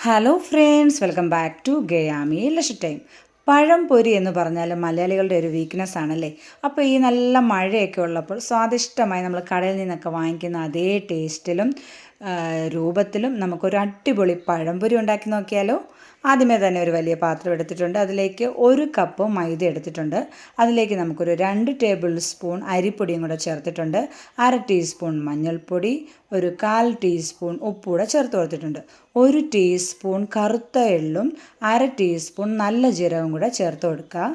Hello friends, welcome back to ഗയാമി ലഷ് time. പഴംപൊരി എന്ന് പറഞ്ഞാൽ മലയാളികളുടെ ഒരു വീക്ക്നെസ് ആണല്ലേ. അപ്പോൾ ഈ നല്ല മഴയൊക്കെ ഉള്ളപ്പോൾ സ്വാദിഷ്ടമായി നമ്മൾ കടയിൽ നിന്നൊക്കെ വാങ്ങിക്കുന്ന അതേ ടേസ്റ്റിലും രൂപത്തിലും നമുക്കൊരു അടിപൊളി പഴംപൊരി ഉണ്ടാക്കി നോക്കിയാലോ. ആദ്യമേ തന്നെ ഒരു വലിയ പാത്രം എടുത്തിട്ടുണ്ട്. അതിലേക്ക് 1 കപ്പ് മൈദ എടുത്തിട്ടുണ്ട്. അതിലേക്ക് നമുക്കൊരു 2 ടേബിൾ സ്പൂൺ അരിപ്പൊടിയും കൂടെ ചേർത്തിട്ടുണ്ട്. 1/2 ടീസ്പൂൺ മഞ്ഞൾപ്പൊടി, ഒരു 1/4 ടീസ്പൂൺ ഉപ്പ് കൂടെ ചേർത്ത് കൊടുത്തിട്ടുണ്ട്. 1 ടീസ്പൂൺ കറുത്ത എള്ളും 1/2 ടീസ്പൂൺ നല്ല ജീരകവും കൂടെ ചേർത്ത് കൊടുക്കുക.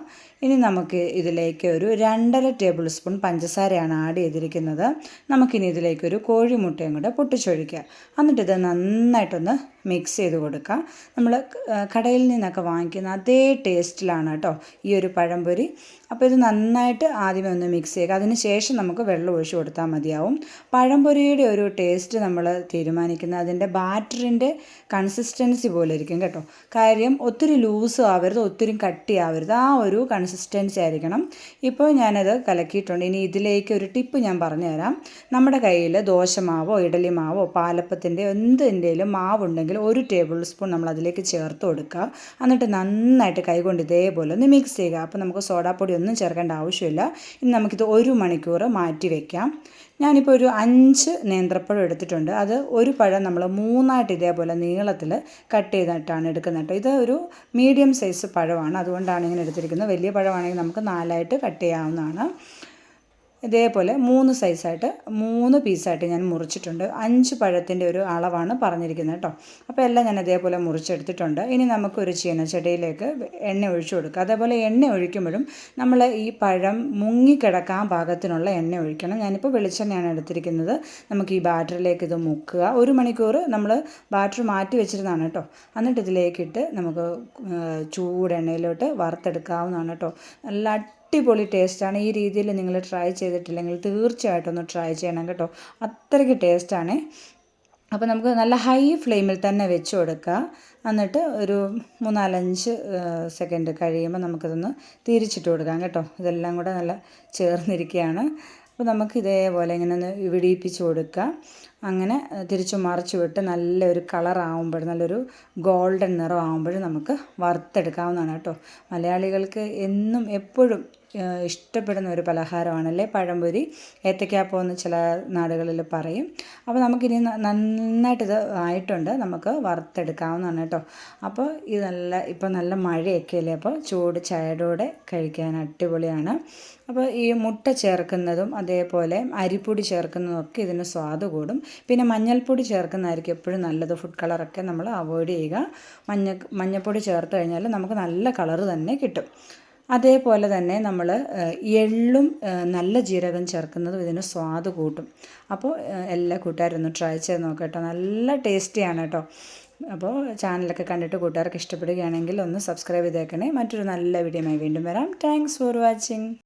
ഇനി നമുക്ക് ഇതിലേക്ക് ഒരു 2.5 ടേബിൾ സ്പൂൺ പഞ്ചസാരയാണ് ആഡ് ചെയ്തിരിക്കുന്നത്. നമുക്കിനി ഇതിലേക്കൊരു കോഴിമുട്ടയും കൂടെ പൊട്ടിച്ചൊഴിക്കുക. എന്നിട്ട് ഇത് നന്നായിട്ടൊന്ന് മിക്സ് ചെയ്ത് കൊടുക്കുക. നമ്മൾ കടയിൽ നിന്നൊക്കെ വാങ്ങിക്കുന്ന അതേ ടേസ്റ്റിലാണ് കേട്ടോ ഈ ഒരു പഴംപൊരി. അപ്പോൾ ഇത് നന്നായിട്ട് ആദ്യമേ ഒന്ന് മിക്സ് ചെയ്യുക. അതിന് ശേഷം നമുക്ക് വെള്ളം ഒഴിച്ച് കൊടുത്താൽ മതിയാവും. പഴംപൊരിയുടെ ഒരു ടേസ്റ്റ് നമ്മൾ തീരുമാനിക്കുന്നത് അതിൻ്റെ ബാറ്ററിൻ്റെ കൺസിസ്റ്റൻസി പോലെ ഇരിക്കും കേട്ടോ. കാര്യം ഒത്തിരി ലൂസും ആവരുത്, ഒത്തിരി കട്ടിയാവരുത്, ആ ഒരു കൺസിസ്റ്റൻസി ആയിരിക്കണം. ഇപ്പോൾ ഞാനത് കലക്കിയിട്ടുണ്ട്. ഇനി ഇതിലേക്ക് ഒരു ടിപ്പ് ഞാൻ പറഞ്ഞുതരാം. നമ്മുടെ കയ്യിൽ ദോശമാവോ ഇഡലി മാവോ പാലപ്പത്തിൻ്റെ എന്തിൻ്റെയും മാവുണ്ടെങ്കിൽ 1 ടേബിൾ സ്പൂൺ നമ്മൾ അതിലേക്ക് ചേർത്ത് കൊടുക്കുക. എന്നിട്ട് നന്നായിട്ട് കൈകൊണ്ട് ഇതേപോലെ ഒന്ന് മിക്സ് ചെയ്യുക. അപ്പോൾ നമുക്ക് സോഡാപ്പൊടി ഒന്നും ചേർക്കേണ്ട ആവശ്യമില്ല. ഇനി നമുക്കിത് 1 മണിക്കൂർ മാറ്റി വയ്ക്കാം. ഞാനിപ്പോൾ ഒരു 5 നേന്ത്രപ്പഴം എടുത്തിട്ടുണ്ട്. അത് ഒരു പഴം നമ്മൾ 3ആയിട്ട് ഇതേപോലെ നീളത്തിൽ കട്ട് ചെയ്തിട്ടാണ് എടുക്കുന്നത് കേട്ടോ. ഇത് ഒരു മീഡിയം സൈസ് പഴമാണ്, അതുകൊണ്ടാണ് ഇങ്ങനെ എടുത്തിരിക്കുന്നത്. വലിയ പഴമാണെങ്കിൽ നമുക്ക് 4ആയിട്ട് കട്ട് ചെയ്യാവുന്നതാണ്. ഇതേപോലെ 3 സൈസായിട്ട് 3 പീസായിട്ട് ഞാൻ മുറിച്ചിട്ടുണ്ട്. 5 പഴത്തിൻ്റെ ഒരു അളവാണ് പറഞ്ഞിരിക്കുന്നത് കേട്ടോ. അപ്പോൾ എല്ലാം ഞാൻ ഇതേപോലെ മുറിച്ചെടുത്തിട്ടുണ്ട്. ഇനി നമുക്കൊരു ചീനച്ചട്ടിയിലേക്ക് എണ്ണ ഒഴിച്ചു കൊടുക്കുക. അതേപോലെ എണ്ണ ഒഴിക്കുമ്പോഴും നമ്മൾ ഈ പഴം മുങ്ങിക്കിടക്കാൻ പാകത്തിനുള്ള എണ്ണ ഒഴിക്കണം. ഞാനിപ്പോൾ വെളിച്ചെണ്ണയാണ് എടുത്തിരിക്കുന്നത്. നമുക്ക് ഈ ബാറ്ററിലേക്ക് ഇത് മുക്കുക. 1 മണിക്കൂർ നമ്മൾ ബാറ്ററി മാറ്റി വെച്ചിരുന്നതാണ് കേട്ടോ. എന്നിട്ട് ഇതിലേക്കിട്ട് നമുക്ക് ചൂടെണ്ണയിലോട്ട് വറുത്തെടുക്കാവുന്നതാണ് കേട്ടോ. നല്ല അടിപൊളി ടേസ്റ്റാണ്. ഈ രീതിയിൽ നിങ്ങൾ ട്രൈ ചെയ്തിട്ടില്ലെങ്കിൽ തീർച്ചയായിട്ടും ഒന്ന് ട്രൈ ചെയ്യണം കേട്ടോ. അത്രയ്ക്ക് ടേസ്റ്റാണ്. അപ്പോൾ നമുക്ക് നല്ല ഹൈ ഫ്ലെയിമിൽ തന്നെ വെച്ച് കൊടുക്കുക. എന്നിട്ട് ഒരു 3-4-5 സെക്കൻഡ് കഴിയുമ്പോൾ നമുക്കിതൊന്ന് തിരിച്ചിട്ട് കൊടുക്കാം കേട്ടോ. ഇതെല്ലാം കൂടെ നല്ല ചേർന്നിരിക്കുകയാണ്. അപ്പോൾ നമുക്ക് ഇതേപോലെ ഇങ്ങനെ ഒന്ന് വിടിയിപ്പിച്ച് കൊടുക്കുക. അങ്ങനെ തിരിച്ചു മറിച്ച് വിട്ട് നല്ലൊരു കളറാകുമ്പോൾ, നല്ലൊരു ഗോൾഡൻ നിറം ആകുമ്പോഴും നമുക്ക് വറുത്തെടുക്കാവുന്നതാണ് കേട്ടോ. മലയാളികൾക്ക് എന്നും എപ്പോഴും ഇഷ്ടപ്പെടുന്ന ഒരു പലഹാരമാണല്ലേ പഴംപൊരി. ഏത്തക്കാപ്പം എന്ന് ചില നാടുകളിൽ പറയും. അപ്പോൾ നമുക്കിനി നന്നായിട്ടിത് ആയിട്ടുണ്ട്, നമുക്ക് വറുത്തെടുക്കാവുന്നതാണ് കേട്ടോ. അപ്പോൾ ഇത് ഇപ്പോൾ നല്ല മഴയൊക്കെ അല്ലേ, അപ്പോൾ ചൂട് ചായയോടെ കഴിക്കാൻ അടിപൊളിയാണ്. അപ്പോൾ ഈ മുട്ട ചേർക്കുന്നതും അതേപോലെ അരിപ്പൊടി ചേർക്കുന്നതും ഒക്കെ ഇതിന് സ്വാദ് കൂടും. പിന്നെ മഞ്ഞൾപ്പൊടി ചേർക്കുന്നതായിരിക്കും എപ്പോഴും നല്ലത്. ഫുഡ് കളറൊക്കെ നമ്മൾ അവോയ്ഡ് ചെയ്യുക. മഞ്ഞൾപ്പൊടി ചേർത്ത് കഴിഞ്ഞാൽ നമുക്ക് നല്ല കളറ് തന്നെ കിട്ടും. അതേപോലെ തന്നെ നമ്മൾ എള്ളും നല്ല ജീരകം ചേർക്കുന്നതും ഇതിന് സ്വാദ് കൂട്ടും. അപ്പോൾ എല്ലാ കൂട്ടുകാരും ഒന്ന് ട്രൈ ചെയ്ത് നോക്കട്ടോ. നല്ല ടേസ്റ്റിയാണ് കേട്ടോ. അപ്പോൾ ചാനലൊക്കെ കണ്ടിട്ട് കൂട്ടുകാർക്ക് ഇഷ്ടപ്പെടുകയാണെങ്കിൽ ഒന്ന് സബ്സ്ക്രൈബ് ചെയ്തേക്കണേ. മറ്റൊരു നല്ല വീഡിയോയുമായി വീണ്ടും വരാം. Thanks for watching.